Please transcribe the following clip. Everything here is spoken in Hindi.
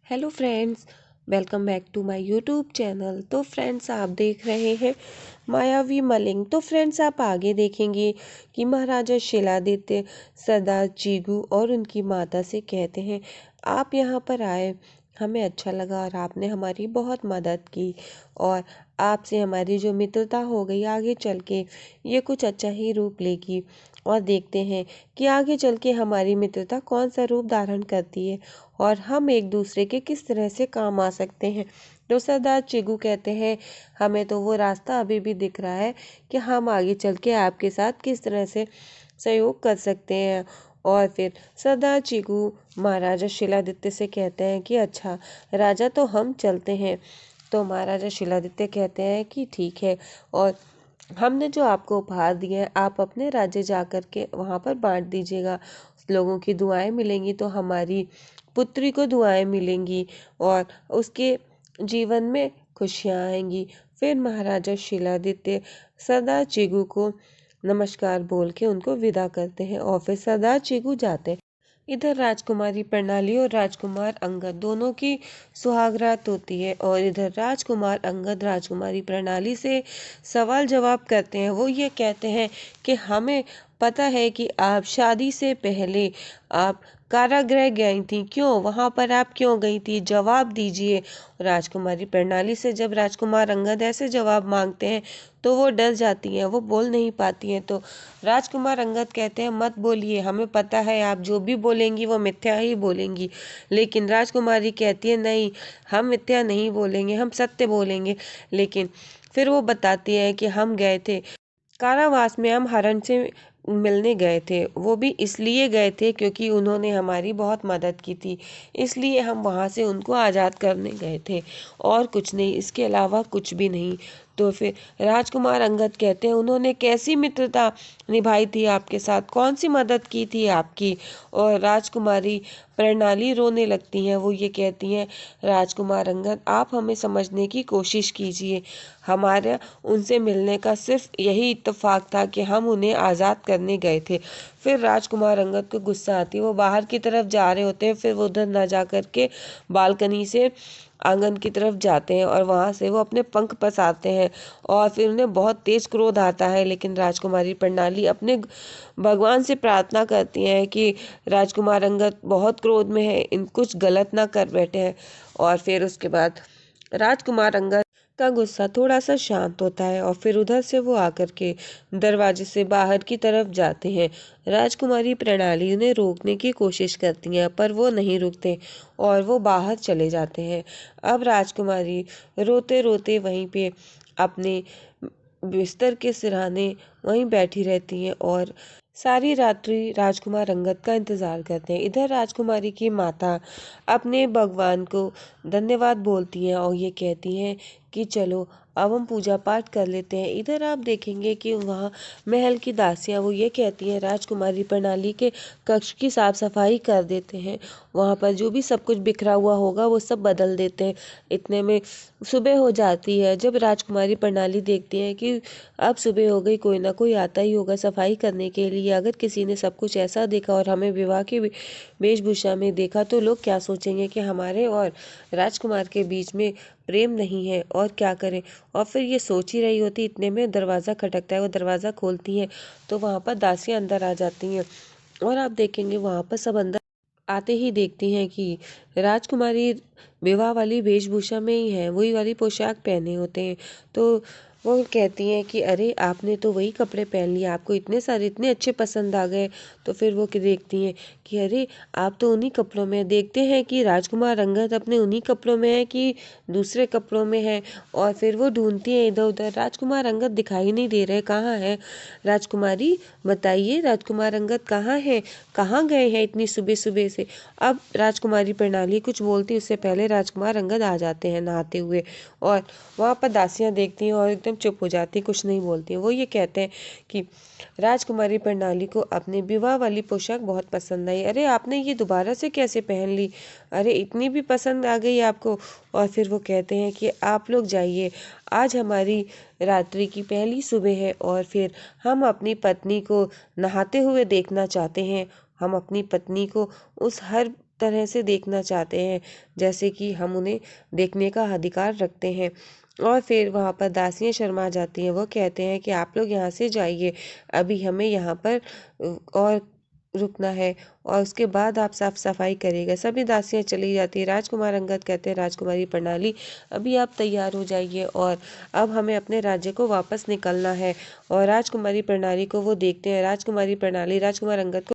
Hello friends, welcome back to my YouTube channel. तो फ्रेंड्स, आप देख रहे हैं मायावी मलिंग। तो फ्रेंड्स, आप आगे देखेंगे कि महाराजा शिलादित्य सरदार चीगू और उनकी माता से कहते हैं, आप यहाँ पर आए, हमें अच्छा लगा और आपने हमारी बहुत मदद की और आपसे हमारी जो मित्रता हो गई आगे चल के ये कुछ अच्छा ही रूप लेगी। और देखते हैं कि आगे चल के हमारी मित्रता कौन सा रूप धारण करती है और हम एक दूसरे के किस तरह से काम आ सकते हैं। तो सरदार चिगू कहते हैं, हमें तो वो रास्ता अभी भी दिख रहा है कि हम आगे चल के आपके साथ किस तरह से सहयोग कर सकते हैं। और फिर सरदार चिगू महाराजा शिलादित्य से कहते हैं कि अच्छा राजा, तो हम चलते हैं। तो महाराजा शिलादित्य कहते हैं कि ठीक है, और हमने जो आपको उपहार दिए हैं आप अपने राज्य जा कर के वहाँ पर बांट दीजिएगा। लोगों की दुआएं मिलेंगी तो हमारी पुत्री को दुआएं मिलेंगी और उसके जीवन में खुशियाँ आएंगी। फिर महाराजा शिलादित्य सरदार चिगू को नमस्कार बोल के उनको विदा करते हैं और फिर सरदार चिगू जाते हैं। इधर राजकुमारी प्रणाली और राजकुमार अंगद दोनों की सुहागरात होती है और इधर राजकुमार अंगद राजकुमारी प्रणाली से सवाल जवाब करते हैं। वो ये कहते हैं कि हमें पता है कि आप शादी से पहले आप कारागृह गई थी, क्यों वहाँ पर आप क्यों गई थी, जवाब दीजिए। राजकुमारी प्रणाली से जब राजकुमार अंगद ऐसे जवाब मांगते हैं तो वो डर जाती हैं, वो बोल नहीं पाती हैं। तो राजकुमार अंगद कहते हैं, मत बोलिए, हमें पता है आप जो भी बोलेंगी वो मिथ्या ही बोलेंगी। लेकिन राजकुमारी कहती है, नहीं, हम मिथ्या नहीं बोलेंगे, हम सत्य बोलेंगे। लेकिन फिर वो बताती है कि हम गए थे कारावास में, हम हरण से मिलने गए थे, वो भी इसलिए गए थे क्योंकि उन्होंने हमारी बहुत मदद की थी, इसलिए हम वहाँ से उनको आज़ाद करने गए थे और कुछ नहीं, इसके अलावा कुछ भी नहीं। तो फिर राजकुमार अंगद कहते हैं, उन्होंने कैसी मित्रता निभाई थी आपके साथ, कौन सी मदद की थी आपकी। और राजकुमारी प्रणाली रोने लगती हैं, वो ये कहती हैं, राजकुमार अंगद आप हमें समझने की कोशिश कीजिए, हमारा उनसे मिलने का सिर्फ यही इत्तेफाक था कि हम उन्हें आज़ाद करने गए थे। फिर राजकुमार अंगद को गुस्सा आती है, वो बाहर की तरफ जा रहे होते हैं, फिर वो उधर ना जा कर के बालकनी से आंगन की तरफ जाते हैं और वहाँ से वो अपने पंख पसारते हैं और फिर उन्हें बहुत तेज क्रोध आता है। लेकिन राजकुमारी प्रणाली अपने भगवान से प्रार्थना करती हैं कि राजकुमार अंगद बहुत क्रोध में है, इन कुछ गलत ना कर बैठे हैं। और फिर उसके बाद राजकुमार अंगद का गुस्सा थोड़ा सा शांत होता है और फिर उधर से वो आकर के दरवाजे से बाहर की तरफ जाते हैं। राजकुमारी प्रणाली उन्हें रोकने की कोशिश करती हैं पर वो नहीं रुकते और वो बाहर चले जाते हैं। अब राजकुमारी रोते रोते वहीं पे अपने बिस्तर के सिरहाने वहीं बैठी रहती हैं और सारी रात्रि राजकुमार अंगद का इंतजार करते हैं। इधर राजकुमारी की माता अपने भगवान को धन्यवाद बोलती हैं और ये कहती हैं कि चलो अब हम पूजा पाठ कर लेते हैं। इधर आप देखेंगे कि वहाँ महल की दासियाँ वो ये कहती हैं, राजकुमारी प्रणाली के कक्ष की साफ सफाई कर देते हैं, वहाँ पर जो भी सब कुछ बिखरा हुआ होगा वो सब बदल देते हैं। इतने में सुबह हो जाती है। जब राजकुमारी प्रणाली देखती है कि अब सुबह हो गई, कोई ना कोई आता ही होगा सफाई करने के लिए, अगर किसी ने सब कुछ ऐसा देखा और हमें विवाह की वेशभूषा में देखा तो लोग क्या सोचेंगे कि हमारे और राजकुमार के बीच में प्रेम नहीं है, और क्या करें। और फिर ये सोच ही रही होती, इतने में दरवाज़ा खटकता है, वो दरवाज़ा खोलती हैं तो वहाँ पर दासियाँ अंदर आ जाती हैं और आप देखेंगे वहाँ पर सब अंदर आते ही देखती हैं कि राजकुमारी विवाह वाली वेशभूषा में ही है, वही वाली पोशाक पहने होते हैं। तो वो कहती हैं कि अरे आपने तो वही कपड़े पहन लिए, आपको इतने सारे इतने अच्छे पसंद आ गए। तो फिर वो देखती हैं कि अरे आप तो उन्हीं कपड़ों में, देखते हैं कि राजकुमार अंगद अपने उन्हीं कपड़ों में है कि दूसरे कपड़ों में है। और फिर वो ढूंढती हैं इधर उधर, राजकुमार अंगद दिखाई नहीं दे रहे, कहाँ है राजकुमारी, बताइए राजकुमार अंगद कहाँ है, कहाँ गए हैं इतनी सुबह सुबह से। अब राजकुमारी प्रणाली कुछ बोलती उससे पहले राजकुमार अंगद आ जाते हैं नहाते हुए और वहाँ पर दासियाँ देखती हैं और एकदम चुप हो जाती हैं, कुछ नहीं बोलती हैं। वो ये कहते हैं कि राजकुमारी प्रणाली को अपने विवाह वाली पोशाक बहुत पसंद आई, अरे आपने ये दोबारा से कैसे पहन ली, अरे इतनी भी पसंद आ गई आपको। और फिर वो कहते हैं कि आप लोग जाइए, आज हमारी रात्रि की पहली सुबह है और फिर हम अपनी पत्नी को नहाते हुए देखना चाहते हैं, हम अपनी पत्नी को उस हर तरह से देखना चाहते हैं, जैसे कि हम उन्हें देखने का अधिकार रखते हैं। और फिर वहाँ पर दासियाँ शर्मा जाती हैं। वो कहते हैं कि आप लोग यहाँ से जाइए, अभी हमें यहाँ पर और रुकना है और उसके बाद आप साफ सफाई करिएगा। सभी दासियाँ चली जाती हैं। राजकुमार अंगद कहते हैं, राजकुमारी प्रणाली अभी आप तैयार हो जाइए और अब हमें अपने राज्य को वापस निकलना है। और राजकुमारी प्रणाली को वो देखते हैं। राजकुमारी प्रणाली राजकुमार अंगद को